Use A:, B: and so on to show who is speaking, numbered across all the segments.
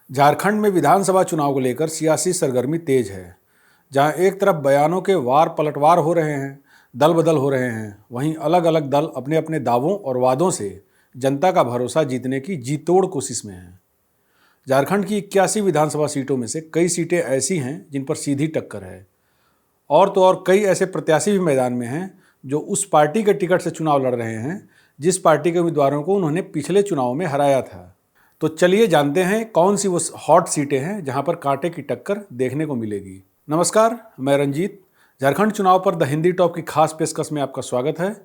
A: झारखंड में विधानसभा चुनाव को लेकर सियासी सरगर्मी तेज है। जहां एक तरफ बयानों के वार पलटवार हो रहे हैं, दल बदल हो रहे हैं, वहीं अलग अलग दल अपने अपने दावों और वादों से जनता का भरोसा जीतने की जी तोड़ कोशिश में हैं। झारखंड की 81 विधानसभा सीटों में से कई सीटें ऐसी हैं जिन पर सीधी टक्कर है, और तो और कई ऐसे प्रत्याशी भी मैदान में हैं जो उस पार्टी के टिकट से चुनाव लड़ रहे हैं जिस पार्टी के उम्मीदवारों को उन्होंने पिछले चुनाव में हराया था। तो चलिए जानते हैं कौन सी वो हॉट सीटें हैं जहां पर कांटे की टक्कर देखने को मिलेगी। नमस्कार, मैं रंजीत। झारखंड चुनाव पर द हिंदी टॉप की खास पेशकश में आपका स्वागत है।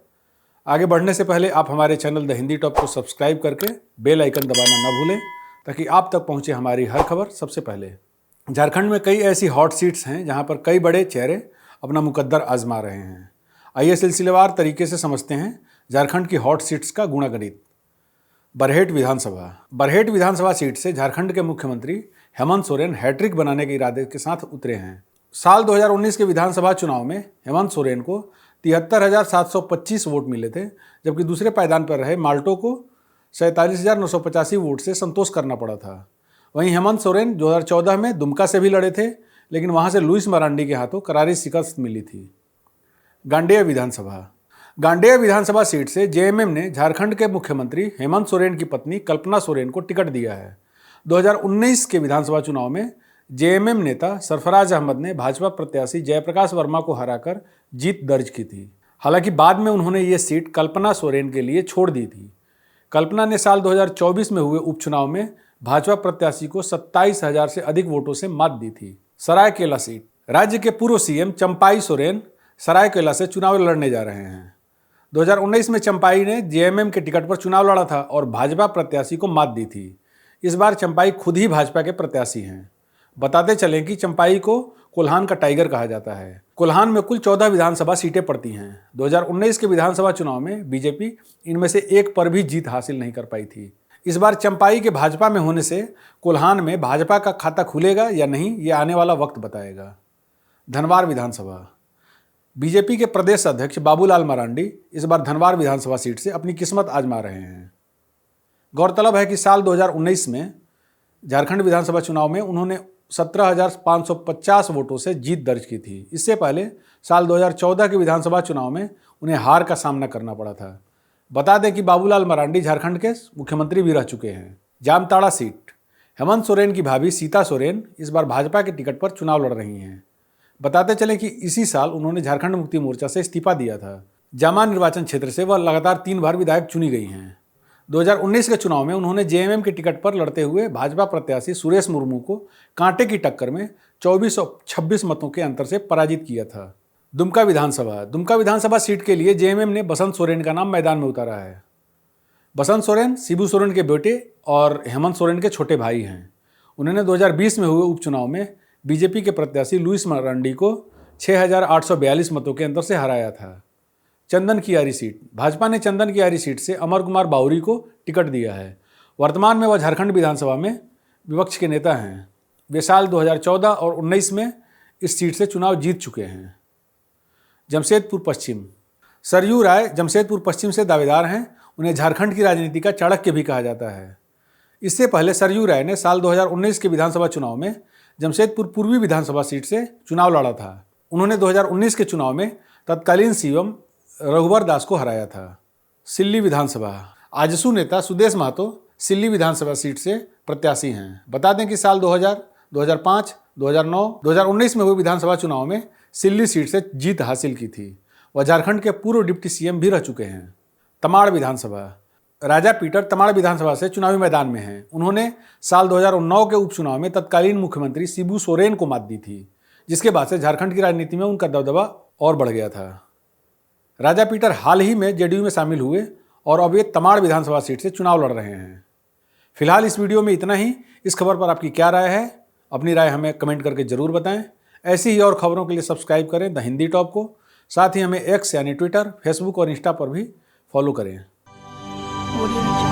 A: आगे बढ़ने से पहले आप हमारे चैनल द हिंदी टॉप को सब्सक्राइब करके बेल आइकन दबाना न भूलें ताकि आप तक पहुंचे हमारी हर खबर सबसे पहले। झारखंड में कई ऐसी हॉट सीट्स हैं जहां पर कई बड़े चेहरे अपना मुकद्दर आजमा रहे हैं। आइए सिलसिलेवार तरीके से समझते हैं झारखंड की हॉट सीट्स का गुणागणित। बरहेट विधानसभा सीट से झारखंड के मुख्यमंत्री हेमंत सोरेन हैट्रिक बनाने के इरादे के साथ उतरे हैं। साल 2019 के विधानसभा चुनाव में हेमंत सोरेन को 73,725 वोट मिले थे, जबकि दूसरे पायदान पर रहे माल्टो को 47,985 वोट से संतोष करना पड़ा था। वहीं हेमंत सोरेन 2014 में दुमका से भी लड़े थे, लेकिन वहां से लुइस मरांडी के हाथों करारी शिकस्त मिली थी। गांडेय विधानसभा सीट से जेएमएम ने झारखंड के मुख्यमंत्री हेमंत सोरेन की पत्नी कल्पना सोरेन को टिकट दिया है। 2019 के विधानसभा चुनाव में जेएमएम नेता सरफराज अहमद ने भाजपा प्रत्याशी जयप्रकाश वर्मा को हराकर जीत दर्ज की थी। हालांकि बाद में उन्होंने ये सीट कल्पना सोरेन के लिए छोड़ दी थी। कल्पना ने साल 2024 में हुए उपचुनाव में भाजपा प्रत्याशी को 27,000 से अधिक वोटों से मात दी थी। सरायकेला सीट। राज्य के पूर्व सीएम चंपाई सोरेन सरायकेला से चुनाव लड़ने जा रहे हैं। 2019 में चंपाई ने जेएमएम के टिकट पर चुनाव लड़ा था और भाजपा प्रत्याशी को मात दी थी। इस बार चंपाई खुद ही भाजपा के प्रत्याशी हैं। बताते चलें कि चंपाई को कोल्हान का टाइगर कहा जाता है। कोल्हान में कुल 14 विधानसभा सीटें पड़ती हैं। 2019 के विधानसभा चुनाव में बीजेपी इनमें से एक पर भी जीत हासिल नहीं कर पाई थी। इस बार चंपाई के भाजपा में होने से कोल्हान में भाजपा का खाता खुलेगा या नहीं, ये आने वाला वक्त बताएगा। धनवार विधानसभा। बीजेपी के प्रदेश अध्यक्ष बाबूलाल मरांडी इस बार धनवार विधानसभा सीट से अपनी किस्मत आजमा रहे हैं। गौरतलब है कि साल 2019 में झारखंड विधानसभा चुनाव में उन्होंने 17,550 वोटों से जीत दर्ज की थी। इससे पहले साल 2014 के विधानसभा चुनाव में उन्हें हार का सामना करना पड़ा था। बता दें कि बाबूलाल मरांडी झारखंड के मुख्यमंत्री भी रह चुके हैं। जामताड़ा सीट। हेमंत सोरेन की भाभी सीता सोरेन इस बार भाजपा के टिकट पर चुनाव लड़ रही हैं। बताते चलें कि इसी साल उन्होंने झारखंड मुक्ति मोर्चा से इस्तीफा दिया था। जामा निर्वाचन क्षेत्र से वह लगातार 3 बार विधायक चुनी गई हैं। 2019 के चुनाव में उन्होंने जेएमएम के टिकट पर लड़ते हुए भाजपा प्रत्याशी सुरेश मुर्मू को कांटे की टक्कर में 2426 मतों के अंतर से पराजित किया था। दुमका विधानसभा सीट के लिए जेएमएम ने बसंत सोरेन का नाम मैदान में उतारा है। बसंत सोरेन शिबू सोरेन के बेटे और हेमंत सोरेन के छोटे भाई हैं। उन्होंने 2020 में हुए उपचुनाव में बीजेपी के प्रत्याशी लुइस मरांडी को 6,842 मतों के अंतर से हराया था। चंदन कियारी सीट। भाजपा ने चंदन कियारी सीट से अमर कुमार बाउरी को टिकट दिया है। वर्तमान में वह झारखंड विधानसभा में विपक्ष के नेता हैं। वे साल 2014 और 19 में इस सीट से चुनाव जीत चुके हैं। जमशेदपुर पश्चिम। सरयू राय जमशेदपुर पश्चिम से दावेदार हैं। उन्हें झारखंड की राजनीति का चाणक्य भी कहा जाता है। इससे पहले सरयू राय ने साल 2019 के विधानसभा चुनाव में जमशेदपुर पूर्वी विधानसभा सीट से चुनाव लड़ा था। उन्होंने 2019 के चुनाव में तत्कालीन सीएम रघुवर दास को हराया था। सिल्ली विधानसभा। आजसू नेता सुदेश महतो सिल्ली विधानसभा सीट से प्रत्याशी हैं। बता दें कि साल 2000, 2005, 2009, 2019 में हुए विधानसभा चुनाव में सिल्ली सीट से जीत हासिल की थी। वह झारखंड के पूर्व डिप्टी सीएम भी रह चुके हैं। तमाड़ विधानसभा। राजा पीटर तमाड़ विधानसभा से चुनावी मैदान में हैं। उन्होंने साल 2009 के उपचुनाव में तत्कालीन मुख्यमंत्री शिबू सोरेन को मात दी थी, जिसके बाद से झारखंड की राजनीति में उनका दबदबा और बढ़ गया था। राजा पीटर हाल ही में जेडीयू में शामिल हुए और अब ये तमाड़ विधानसभा सीट से चुनाव लड़ रहे हैं। फिलहाल इस वीडियो में इतना ही। इस खबर पर आपकी क्या राय है? अपनी राय हमें कमेंट करके जरूर बताएं। ऐसी ही और खबरों के लिए सब्सक्राइब करें द हिंदी टॉप को। साथ ही हमें एक्स यानी ट्विटर, फेसबुक और इंस्टा पर भी फॉलो करें।
B: Audio Jungle.